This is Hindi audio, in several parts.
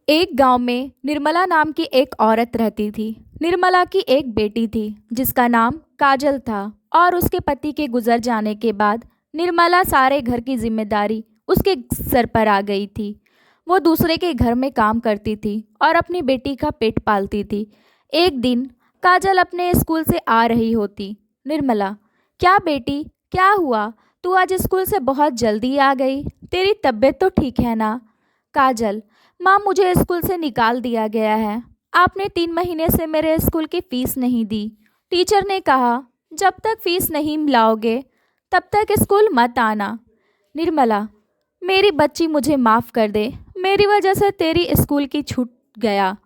एक गांव में निर्मला नाम की एक औरत रहती थी। निर्मला की एक बेटी थी जिसका नाम काजल था और उसके पति के गुजर जाने के बाद निर्मला सारे घर की जिम्मेदारी उसके सर पर आ गई थी। वो दूसरे के घर में काम करती थी और अपनी बेटी का पेट पालती थी। एक दिन काजल अपने स्कूल से आ रही होती। निर्मला, क्या बेटी, क्या हुआ? तू आज स्कूल से बहुत जल्दी आ गई। तेरी तबीयत तो ठीक है ना? काजल, माँ, मुझे स्कूल से निकाल दिया गया है। आपने 3 महीने से मेरे स्कूल की फ़ीस नहीं दी। टीचर ने कहा जब तक फ़ीस नहीं लाओगे तब तक स्कूल मत आना। निर्मला, मेरी बच्ची, मुझे माफ़ कर दे। मेरी वजह से तेरी स्कूल की छूट गया।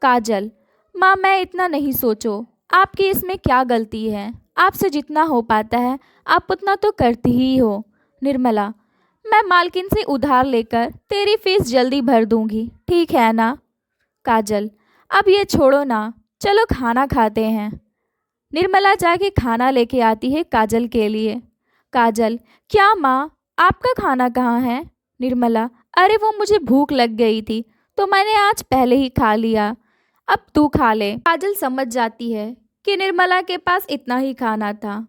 काजल, माँ, मैं इतना नहीं सोचो। आपकी इसमें क्या गलती है? आपसे जितना हो पाता है आप उतना तो करती ही हो। निर्मला, मैं मालकिन से उधार लेकर तेरी फीस जल्दी भर दूंगी, ठीक है ना? काजल, अब ये छोड़ो ना, चलो खाना खाते हैं। निर्मला जाके खाना लेके आती है काजल के लिए। काजल, क्या माँ, आपका खाना कहाँ है? निर्मला, अरे वो मुझे भूख लग गई थी तो मैंने आज पहले ही खा लिया। अब तू खा ले। काजल समझ जाती है कि निर्मला के पास इतना ही खाना था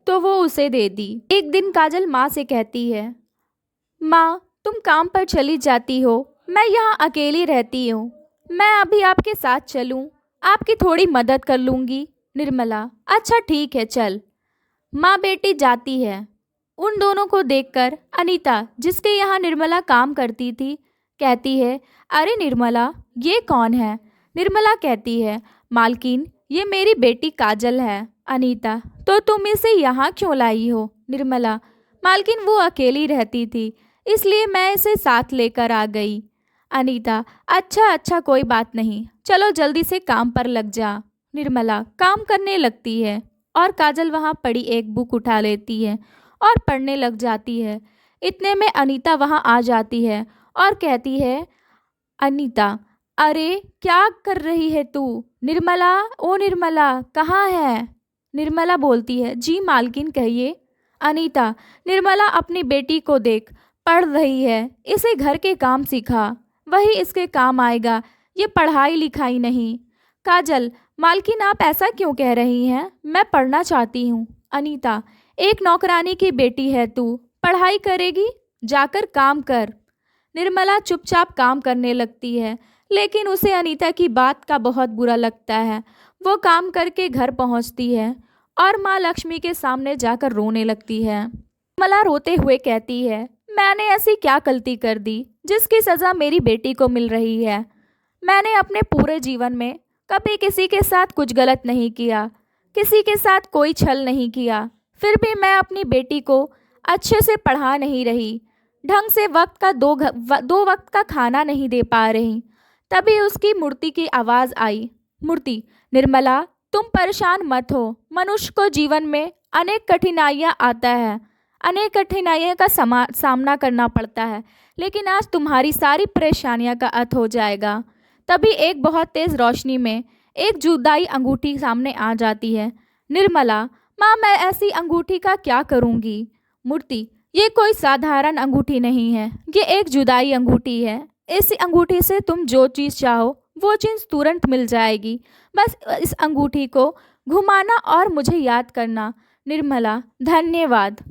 तो वो उसे दे दी। एक दिन काजल माँ से कहती है, माँ, तुम काम पर चली जाती हो, मैं यहाँ अकेली रहती हूँ। मैं अभी आपके साथ चलूँ, आपकी थोड़ी मदद कर लूँगी। निर्मला, अच्छा ठीक है, चल। माँ बेटी जाती है। उन दोनों को देखकर अनीता, जिसके यहाँ निर्मला काम करती थी, कहती है, अरे निर्मला, ये कौन है? निर्मला कहती है, मालकिन, ये मेरी बेटी काजल है। अनीता, तो तुम इसे यहाँ क्यों लाई हो? निर्मला, मालकिन, वो अकेली रहती थी इसलिए मैं इसे साथ लेकर आ गई। अनीता, अच्छा अच्छा, कोई बात नहीं, चलो जल्दी से काम पर लग जा। निर्मला काम करने लगती है और काजल वहाँ पड़ी एक बुक उठा लेती है और पढ़ने लग जाती है। इतने में अनीता वहाँ आ जाती है और कहती है, अनीता, अरे क्या कर रही है तू? निर्मला, ओ निर्मला, कहाँ है? निर्मला बोलती है, जी मालकिन, कहिए। अनीता, निर्मला अपनी बेटी को देख, पढ़ रही है, इसे घर के काम सिखा, वही इसके काम आएगा, ये पढ़ाई लिखाई नहीं। काजल, मालकिन, आप ऐसा क्यों कह रही हैं? मैं पढ़ना चाहती हूँ। अनीता, एक नौकरानी की बेटी है तू, पढ़ाई करेगी? जाकर काम कर। निर्मला चुपचाप काम करने लगती है लेकिन उसे अनीता की बात का बहुत बुरा लगता है। वो काम करके घर पहुंचती है और माँ लक्ष्मी के सामने जाकर रोने लगती है। निर्मला रोते हुए कहती है, मैंने ऐसी क्या गलती कर दी जिसकी सज़ा मेरी बेटी को मिल रही है? मैंने अपने पूरे जीवन में कभी किसी के साथ कुछ गलत नहीं किया, किसी के साथ कोई छल नहीं किया, फिर भी मैं अपनी बेटी को अच्छे से पढ़ा नहीं रही, ढंग से वक्त का दो वक्त का खाना नहीं दे पा रही। तभी उसकी मूर्ति की आवाज़ आई। मूर्ति, निर्मला, तुम परेशान मत हो। मनुष्य को जीवन में अनेक कठिनाइयाँ आता है, अनेक कठिनाइयों का सामना करना पड़ता है, लेकिन आज तुम्हारी सारी परेशानियों का अंत हो जाएगा। तभी एक बहुत तेज़ रोशनी में एक जुदाई अंगूठी सामने आ जाती है। निर्मला, माँ, मैं ऐसी अंगूठी का क्या करूँगी? मूर्ति, ये कोई साधारण अंगूठी नहीं है, ये एक जुदाई अंगूठी है। इस अंगूठी से तुम जो चीज़ चाहो वो चीज़ तुरंत मिल जाएगी। बस इस अंगूठी को घुमाना और मुझे याद करना। निर्मला, धन्यवाद।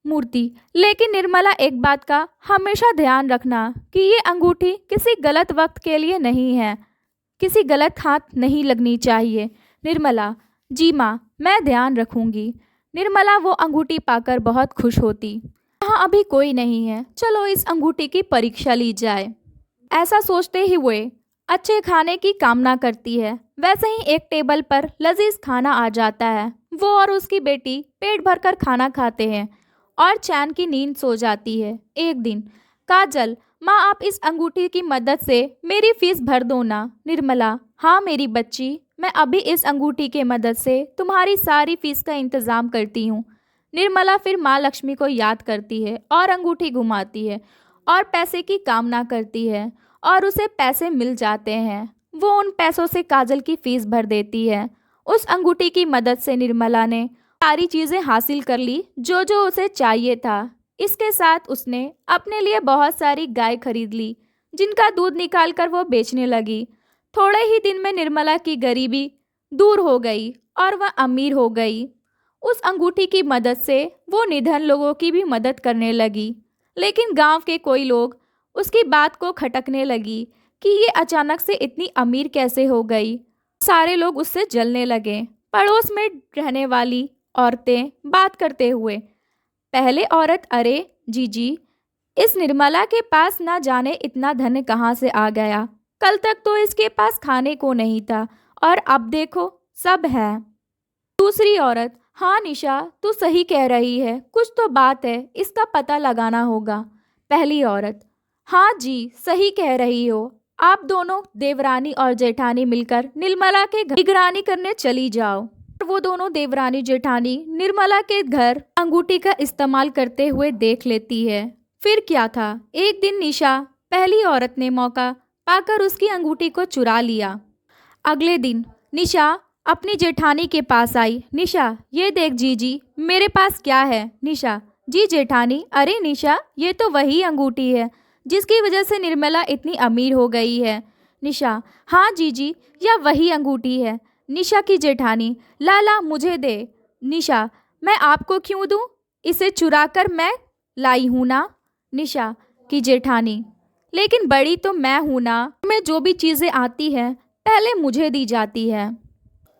मूर्ति, लेकिन निर्मला, एक बात का हमेशा ध्यान रखना कि ये अंगूठी किसी गलत वक्त के लिए नहीं है, किसी गलत हाथ नहीं लगनी चाहिए। निर्मला, जी माँ, मैं ध्यान रखूँगी। निर्मला वो अंगूठी पाकर बहुत खुश होती। यहाँ अभी कोई नहीं है, चलो इस अंगूठी की परीक्षा ली जाए। ऐसा सोचते ही हुए अच्छे खाने की कामना करती है। वैसे ही एक टेबल पर लजीज खाना आ जाता है। वो और उसकी बेटी पेट भरकर खाना खाते हैं और चैन की नींद सो जाती है। एक दिन, काजल, माँ, आप इस अंगूठी की मदद से मेरी फीस भर दो ना। निर्मला, हाँ मेरी बच्ची, मैं अभी इस अंगूठी के मदद से तुम्हारी सारी फीस का इंतज़ाम करती हूँ। निर्मला फिर माँ लक्ष्मी को याद करती है और अंगूठी घुमाती है और पैसे की कामना करती है और उसे पैसे मिल जाते हैं। वो उन पैसों से काजल की फीस भर देती है। उस अंगूठी की मदद से निर्मला ने सारी चीज़ें हासिल कर ली जो जो उसे चाहिए था। इसके साथ उसने अपने लिए बहुत सारी गाय खरीद ली जिनका दूध निकाल कर वो बेचने लगी। थोड़े ही दिन में निर्मला की गरीबी दूर हो गई और वह अमीर हो गई। उस अंगूठी की मदद से वो निधन लोगों की भी मदद करने लगी। लेकिन गांव के कोई लोग उसकी बात को खटकने लगी कि ये अचानक से इतनी अमीर कैसे हो गई। सारे लोग उससे जलने लगे। पड़ोस में रहने वाली औरतें बात करते हुए, पहले औरत, अरे जीजी, इस निर्मला के पास ना जाने इतना धन कहाँ से आ गया। कल तक तो इसके पास खाने को नहीं था और अब देखो सब है। दूसरी औरत, हाँ निशा, तू सही कह रही है, कुछ तो बात है, इसका पता लगाना होगा। पहली औरत, हाँ जी, सही कह रही हो, आप दोनों देवरानी और जेठानी मिलकर निर्मला के घर निगरानी करने चली जाओ। वो दोनों देवरानी जेठानी निर्मला के घर अंगूठी का इस्तेमाल करते हुए देख लेती है। फिर क्या था, एक दिन निशा, पहली औरत ने मौका पाकर उसकी अंगूठी को चुरा लिया। अगले दिन निशा अपनी जेठानी के पास आई। निशा, ये देख जीजी, मेरे पास क्या है। निशा, जी जेठानी, अरे निशा, ये तो वही अंगूठी है जिसकी वजह से निर्मला इतनी अमीर हो गई है। निशा, हाँ जीजी, यह वही अंगूठी है। निशा की जेठानी, लाला मुझे दे। निशा, मैं आपको क्यों दूं, इसे चुरा कर मैं लाई हूं ना। निशा की जेठानी, लेकिन बड़ी तो मैं हूं ना, मैं जो भी चीज़ें आती है पहले मुझे दी जाती है।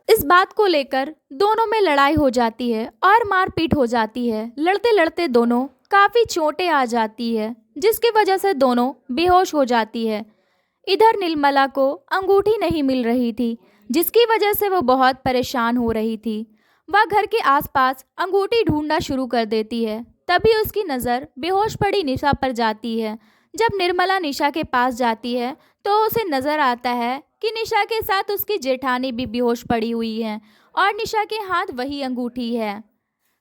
इस बात को लेकर दोनों में लड़ाई हो जाती है और मारपीट हो जाती है। लड़ते लड़ते दोनों काफ़ी चोटें आ जाती है, जिसकी वजह से दोनों बेहोश हो जाती है। इधर निर्मला को अंगूठी नहीं मिल रही थी, जिसकी वजह से वो बहुत परेशान हो रही थी। वह घर के आसपास अंगूठी ढूंढना शुरू कर देती है। तभी उसकी नज़र बेहोश पड़ी निशा पर जाती है। जब निर्मला निशा के पास जाती है तो उसे नज़र आता है कि निशा के साथ उसकी जेठानी भी बेहोश पड़ी हुई है और निशा के हाथ वही अंगूठी है।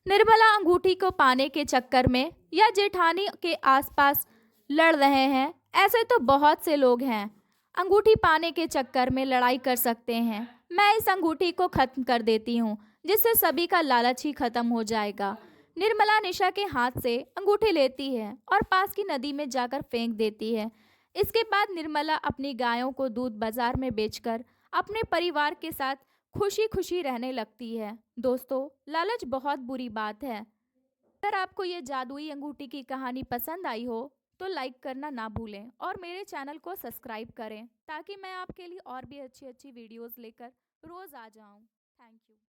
निर्मला अंगूठी को पाने के चक्कर में या जेठानी के आसपास लड़ रहे हैं। ऐसे तो बहुत से लोग हैं, अंगूठी पाने के चक्कर में लड़ाई कर सकते हैं। मैं इस अंगूठी को खत्म कर देती हूँ, जिससे सभी का लालच ही खत्म हो जाएगा। निर्मला निशा के हाथ से अंगूठी लेती है और पास की नदी में जाकर फेंक देती है। इसके बाद निर्मला अपनी गायों को दूध बाजार में बेचकर अपने परिवार के साथ खुशी खुशी रहने लगती है। दोस्तों, लालच बहुत बुरी बात है। अगर आपको ये जादुई अंगूठी की कहानी पसंद आई हो तो लाइक करना ना भूलें और मेरे चैनल को सब्सक्राइब करें, ताकि मैं आपके लिए और भी अच्छी अच्छी वीडियोस लेकर रोज़ आ जाऊं। Thank you.